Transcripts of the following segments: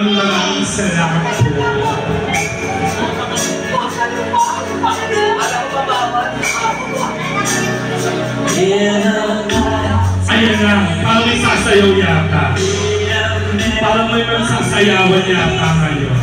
maraming salamat po. Ayan na, parang may sasayaw yata. Parang may magsasayawan yata ngayon.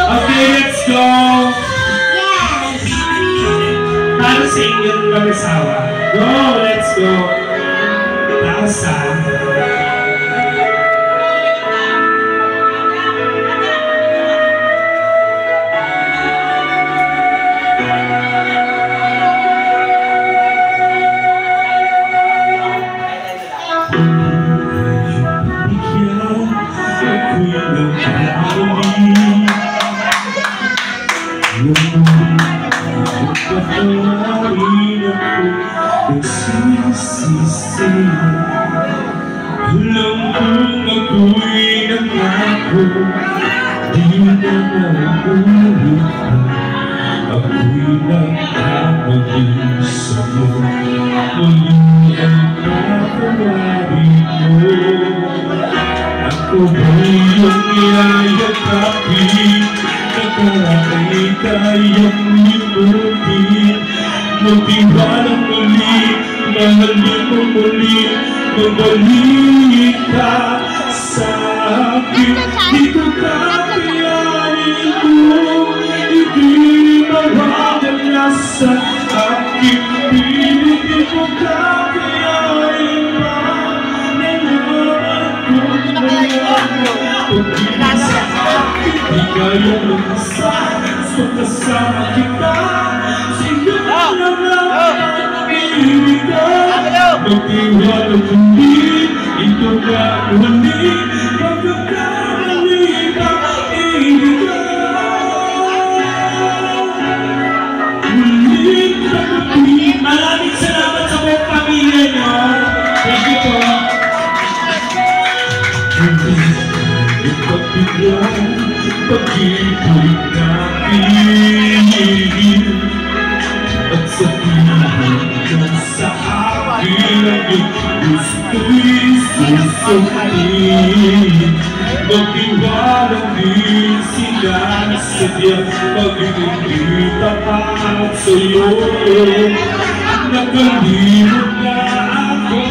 Okay, let's go! Yes! Para sa inyong mag-asawa. Go, let's go! Tausan. Alam kong ako'y nangako, di na naulit pa. Ako'y nagkamali sa'yo, muli ang katawarin mo. Ako ba'y iyong iyayakapin, nakarami tayong limutin. Magtiwalang muli, mahalin mo muli, magbalik ka sa akin. Di ko kakayanin kung hindi mawawala sa akin. Di ko kakayanin pa, nalaman ko ngayon. Kung hindi sa akin, di kaya lumasa, so kasama kita. Magtiwala kundi, ito ka kundi, magkakamali ka, ulit na kundi. Maraming salamat sa buong pamilya nyo. Thank you po. Ipapigyan, pag-ibig natin, at sabihin ka sa akin ang gusto'y susukin. Magtiwalang din sila sadya, pag-ibig tapat sa'yo. Nakalimot na ako,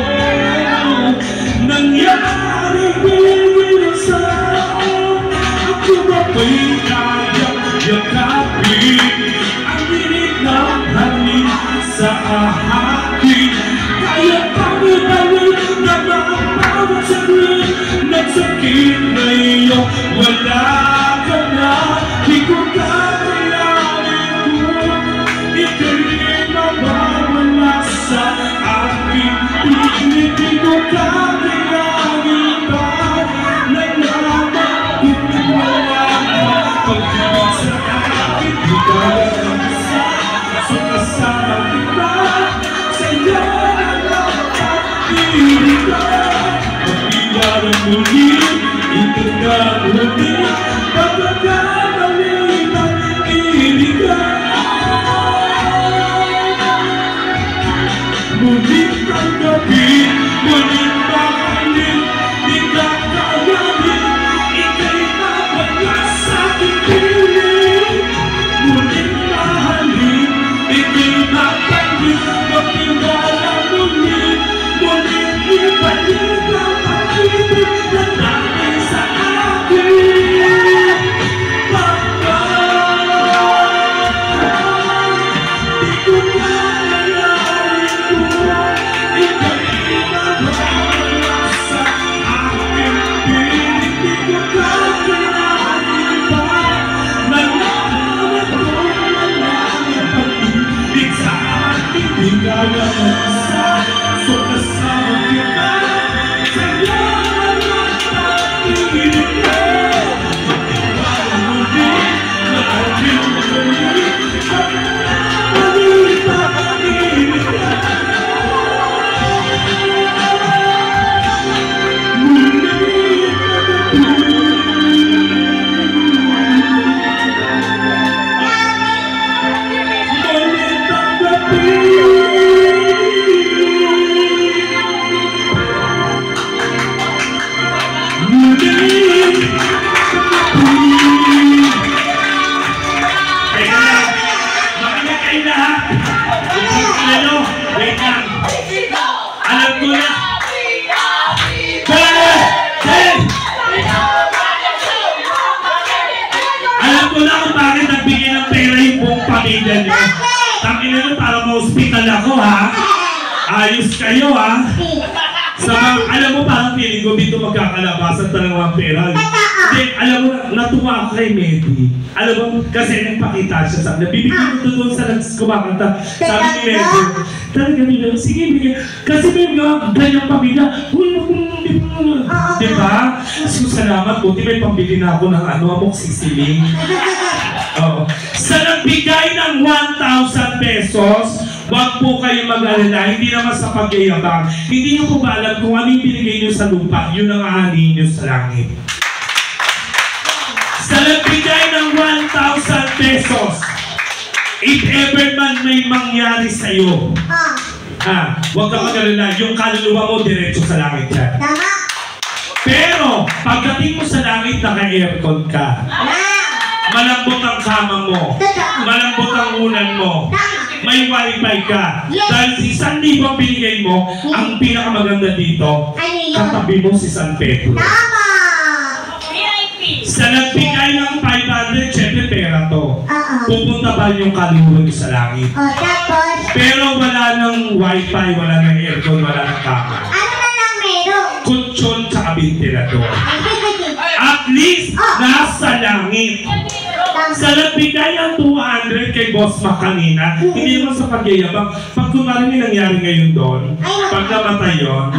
nangyari din sa'yo. Ako ba ba'y kayang yakapin ang dinig ng hangin sa akin? Kaya pag-ibalik na mapawag saglit, nagsakit na iyo, wala ka na. Di ko kakayanin kung ika'y mawawala sa akin. Hindi ko kakayanin pa, nalaman kung wala ka. Pag-ibig sa akin, di kaya kamasa, so kasama kita. Sa'yo na lang pag-ibig ka. Pag-iwanan muli, ito ka muli, pagkakamali pag-ibig ka. Mulit tanggapin, mulit mahalin, di ka kawanin, ika'y mawala sa aking piling. Mulit mahalin, ika'y mapalit, magtiwala muli, mulit ibalik ang pag-ibig na dati sa akin. Teka lang. Makinig kayo lahat. Ano? Wait lang. Alam ko na. Alam ko na kung bakit nagbigay ng pera yung buong pamilya niyo. Tangina nyo para ma-hospital ako, ha? Ayos kayo, ha? Alam mo, parang feeling ko dito magkakalabasan talaga ang pera. Hindi, alam mo, natuwa ako kay Medi. Alam mo, kasi nagpakita siya sa akin. Bibigyan ko doon sa kumakanta. Sabi ni Medi, talaga nila, sige, bigyan. Kasi may mga ganyang pamilya. Diba? So, salamat po. May pambili na ako ng amoxicillin. Sa nagbigay ng 1,000 pesos, wag po kayo mag-alala, hindi naman sa pagyayabang. Hindi nyo po ba alam kung ano yung binigay nyo sa lupa, yun ang aanin nyo sa langit. Sa nagbigay ng 1,000 pesos, if ever man may mangyari sa'yo, wag ka mag-alala, yung kaluluwa mo diretso sa langit yan. Pero, pagdating mo sa langit, naka-aircon ka. Malambot ang kama mo. Malambot ang unan mo. May wifi ka. Dahil si 1,000 ang binigay mo, ang pinakamaganda dito, katabi mo si San Pedro. Sa nagbigay ng 500, syempre pera to. Pupunta ba yung kaluluwa niyo sa langit? Pero wala ng wifi, wala ng aircon, wala ng kama. Kutsyon sa ventilador. At least, nasa langit. Sa nagbigay ang 200 kay Boss Mac kanina, hindi naman sa pagyayabang. Pag kumari may nangyari ngayon doon, pag namatay yun,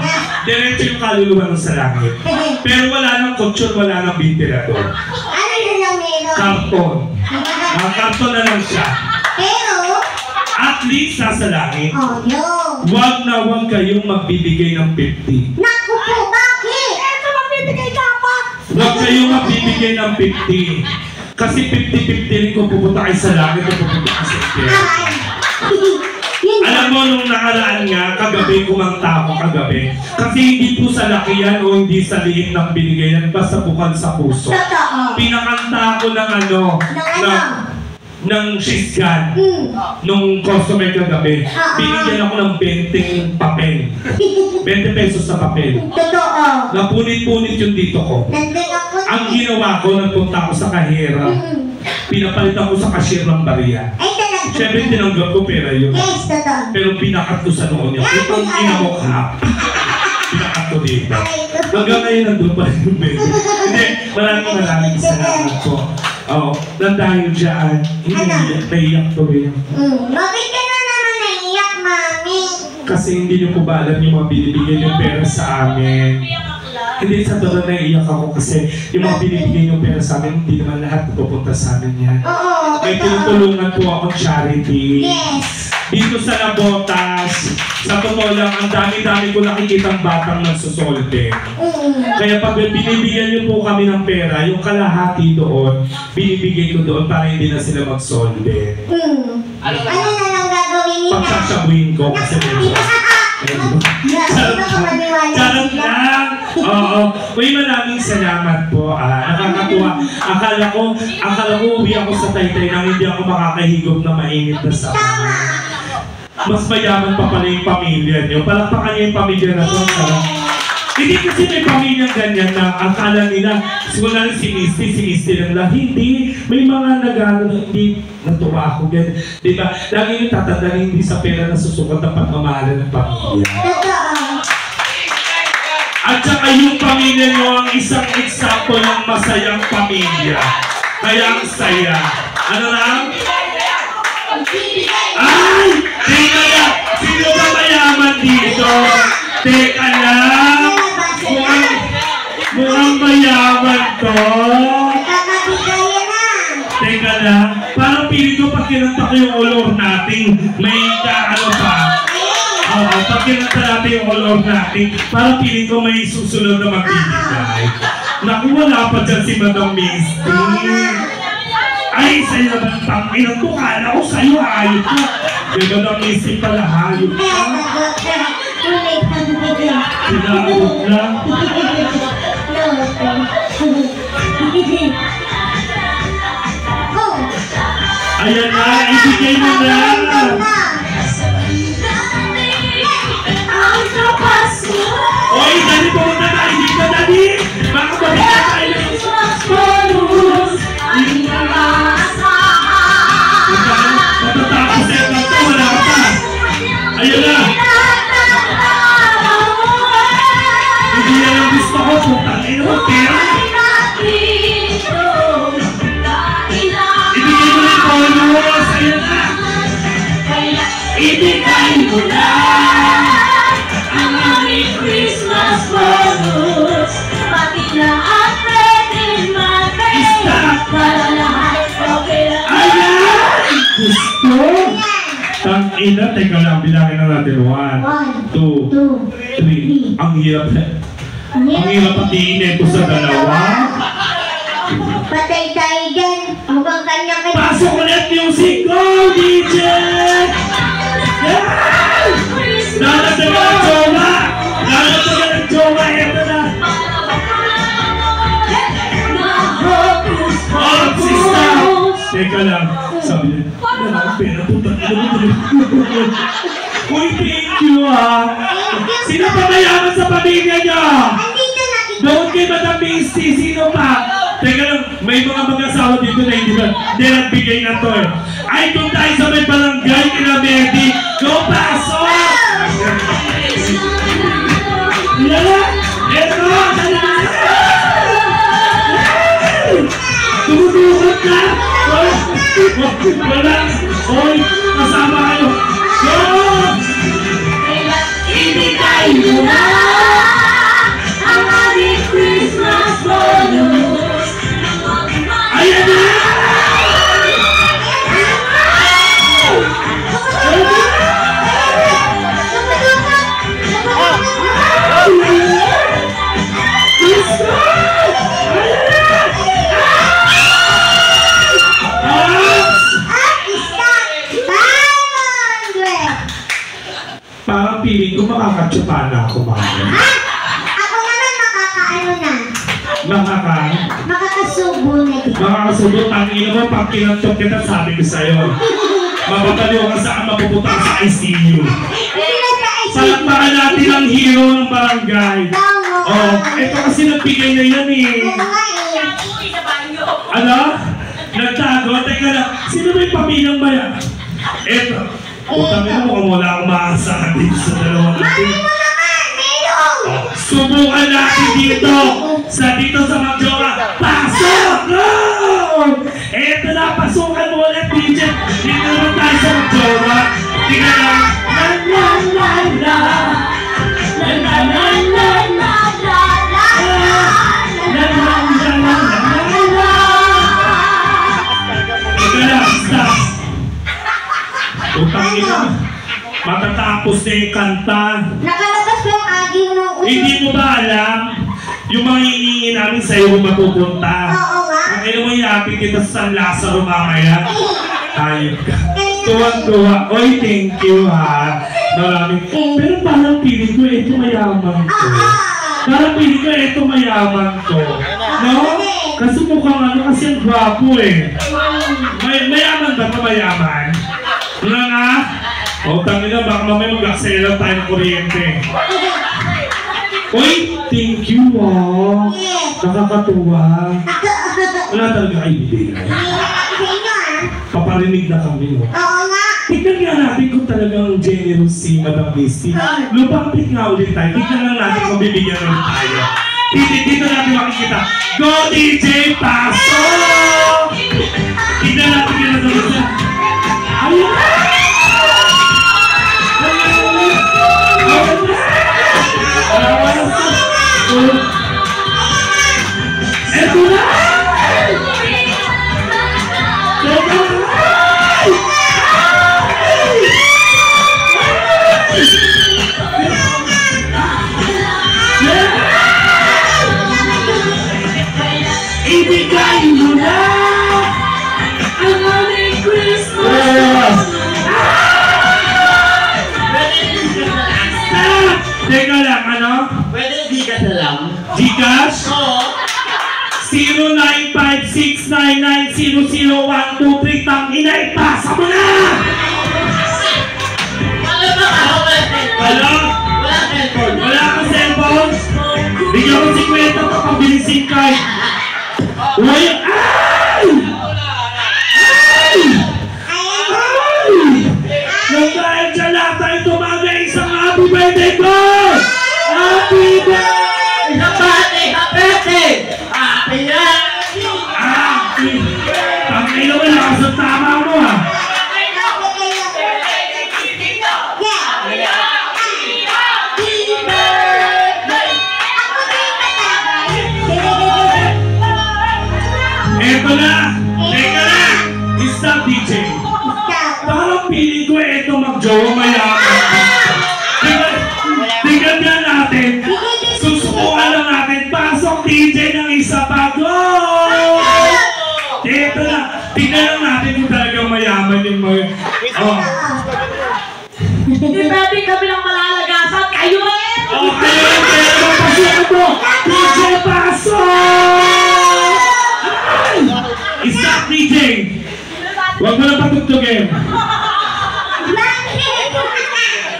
diretso yung kaluluwa ng sa langit. Pero wala ng kutsyon, wala ng ventilador. Karton. Karton na lang siya. At least, nasa langit. Huwag na huwag kayong magbibigay ng 50. Naku po, bakit? Ito magbibigay dapat. Huwag kayong magbibigay ng 50. Kasi 50-50 rin kung pupunta kayo sa langit o pupunta kayo sa impyerno. Alam mo, nung nakaraan nga, kagabi, kumanta ako kagabi. Kasi hindi po sa laki yan o hindi sa liit ng binigay yan, basta bukal sa puso. Pinakanta ako ng ng shisgan nung customer kagabi. Binigyan ako ng 20 papel. 20 pesos sa papel. Totoo. Napunit-punit yung dito ko. Ang ginawa ko, nagpunta ako sa kahera. Pinapalitan ko sa cashier ng bariya. Siyempre, tinanggap ko pera yun. Yes, totoo. Pero pinakat ko sa noon niya. Itong inamukha. Pinakat ko dito. Hanggang ngayon, nandun pa rin yung baby. Hindi, maraming salamat po. Oo, nang dahil dyan, naiyak to rin. Bakit ka na naman naiyak, Mami? Kasi hindi niyo po ba alam yung mga binibigyan yung pera sa amin. Hindi, sa totoo naiiyak ako kasi yung mga binibigyan yung pera sa amin, hindi naman lahat pupunta sa amin yan. Oo. May tinutulungan po akong charity. Yes. Dito sa Nabotas, sa totoo lang, ang dami-dami ko nakikitang batang nagsusolve. Kaya pag binibigyan niyo po kami ng pera, yung kalahati doon, binibigay ko doon para hindi na sila mag-solve. Ano na lang gagawin niya? Pagsasabuhin ko kasi medyo. Charot lang! Oo. Uy, maraming salamat po. Nakakatuwa. Akala ko uwi ako sa Taytay nang hindi ako makakahigop na mainit na sama. Mas mayaman pa pala yung pamilya niyo. Palakpakan niyo yung pamilya na to. Hindi kasi may pamilyang ganyan na akala nila, siguro si Misty lang. Hindi. May mga hindi natuwa ako. Diba? Lagi yung tatanda hindi sa pera na susukat ang pagmamahalan ng pamilya. At saka yung pamilya niyo ang isang eksample ng masayang pamilya. Kaya ang saya. Ano lang? Ay! Teka lang! Sino ba mayaman dito? Teka lang! Mukhang mayaman to! Teka lang! Parang piling ko pag kinanta ko yung olor natin, may kaano pa. Oo, pag kinanta natin yung olor natin, parang piling ko may susunod na magbibigay. Naku, wala pa dyan si Madam Misty. Ay, sa'yo naman tanginang to, kala ko sa'yo hayop ka. Diba na Misty pala hayop ka? Sinagot lang. ibigay mo na. Oy, dali po na tayo dito, dali. Baka mabigyan tayo ng bonus. Matatapos na yung kanto, wala ka pa. Ayun na. Hindi yan ang gusto ko. Putang ina mo, pera. Ibigay mo na yung bonus. Ayun na. Ibigay mo na. Ang aming Christmas bonus. Pati na ang pwedeng mag-pay. Para lahat okay lang. Ayan! Gusto? Tang-ina, teka lang, bilangin na natin. 1, 2, 3. Ang hirap. Ang hirap patiin ito sa dalawa. Patay tayo dyan. Mukhang kanya-kanya. Pasok ulit yung go, DJ! Yan! Nalagdagan ng jowa! Nalagdagan ng jowa! Eto na! Oh, sista! Teka lang. Sabi niya, wala akong pera. Putang ina mo tuloy. Uy, thank you ha! Sino pa mayaman sa pamilya niyo? Andito na kita. Doon kay Madam Misty, sino pa? Teka lang, may mga mag-asawa dito na hindi nagbigay na to eh. Ay, doon tayo sa may barangay, kina Medi. Go, pasok! Yan! Eto! Tumutulog ka! Wala! Oy! Kasama kayo! Go! Ibigay mo na ang aming Christmas bonus. Ayan na! Parang piling ko makakatsupa na ako, mama. Ako naman makakaano na. Makakasubo na din. Makakasubo, tangin mo, pag kinantog kita, sabi ko sa'yo. Mapapaliw ka saan mapupunta ka sa ICU. Palakpakan natin ang hero ng barangay. Oh, ito kasi nagbigay na yan eh. Ano? Nagtago? Teka lang, sino may pamilyang bayan? Eto. Utang ina mo kung wala akong maasahan dito sa dalawang natin. Subukan natin dito sa Magjowa. Pasok! Go! Eto na, pasukan mo ulit, DJ. Dito naman tayo sa Magjowa. Tingnan lang. La la la la. La la la la la. La la la la la. Teka lang, stop. Utang ina. Matatapos na yung kanta. Nakalabas ko yung aging ng ulo. Hindi mo ba alam? Yung mga hinihingi namin sa'yo kung mapupunta. Oo nga. Ang ina mo yapin kita sa San Lazaro mamaya. Ayun ka. Tuwag-tuwa. Oy, thank you ha. Maraming. Pero parang piling ko ito mayaman ko. Parang piling ko ito mayaman ko. No? Kasi mukhang ano kasi ang gwapo eh. Mayaman ba pa mayaman? Wala nga? O, tangin na, baka mamaya mag-accelerate tayo ng kuryente. Uy, thank you ah. Nakakatuwa. Wala talaga kayo ibigay. Paparinig na kami. No? Oo nga. Tignan nga natin kung talagang generous si Madam Misty. Lupapit nga ulit tayo. Tignan lang natin kung bibigyan ulit tayo. Dito natin makikita. Go DJ, pasok! Tignan natin yung nagawin siya. Ayun! Eto na! Ibigay mo na ang aming Christmas. Teka lang, ano? Pwede Gcash na lang? Gcash? Oo. 095699000123 tang ina, ipasa mo na! Ano? Wala cellphone. Wala akong cellphone? Bigyan ko 50 to pambili SIM card. Uy! Ay! Ay! Ay! Nung dahil dyan lahat tayo tumaga isang happy birthday ko! Happy birthday! Happy birthday! Happy birthday! Happy! Tangay naman, lakas ang tama mo ha! Eto na! Teka na! Stop DJ! Parang piling ko eto mag-jowa mayaman. Tingnan nga natin. Susukuan lang natin. Pasok DJ ng isa pa. Go! Eto na. Tingnan lang natin kung talagang mayaman yung mga... Oh. Hindi pwede kami lang malalagasan. Kayo rin! Oh, kayo lang. Kaya magpasok mo. DJ, pasok! Ay! Stop DJ! Huwag mo na patugtugin.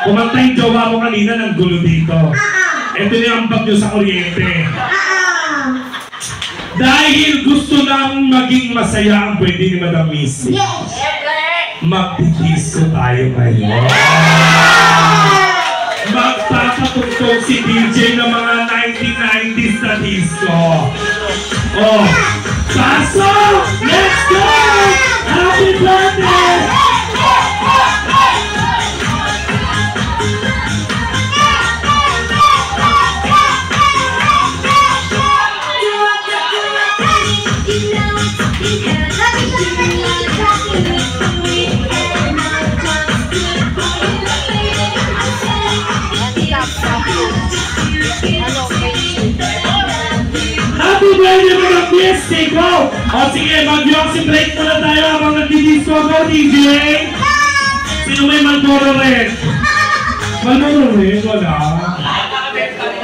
Kumanta yung jowa mo kanina ng gulo dito. Ito na yung ambag nyo sa kuryente. Dahil gusto nang maging masaya ang pwede ni Madam Missy. Magtitisko tayo ngayon. Magpapatugtog si DJ ng mga 1990s na disco. Oh, pasok! Let's go! Happy birthday! Happy birthday mga Fiesta! Go! O sige, mag-yoxi break muna tayo habang nagdi-disco ko, DJ! Sino may Malboro Red? Malboro Red? Wala.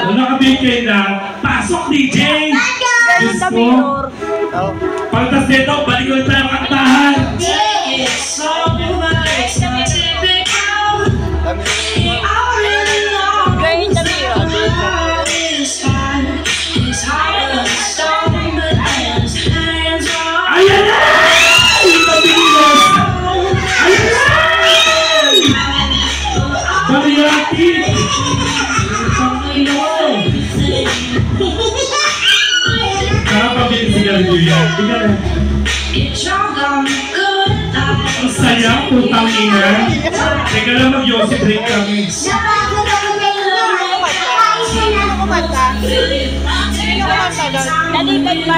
Wala ka-bake na. Pasok, DJ! Disco! Pagtas dito, balik ulit tayo kantahan! Ayan na! Ipabilis! Ayan na! Bariyati! Nakapabilis si Gabriela. Tingnan na. Ang saya, putang ina. Teka lang, mag-yosi break kami. Napagod ako sa inyo. Kain ka na. Nalipad ba?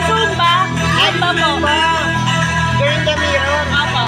Zumba? Ano mo? Girl the mirror? Apa?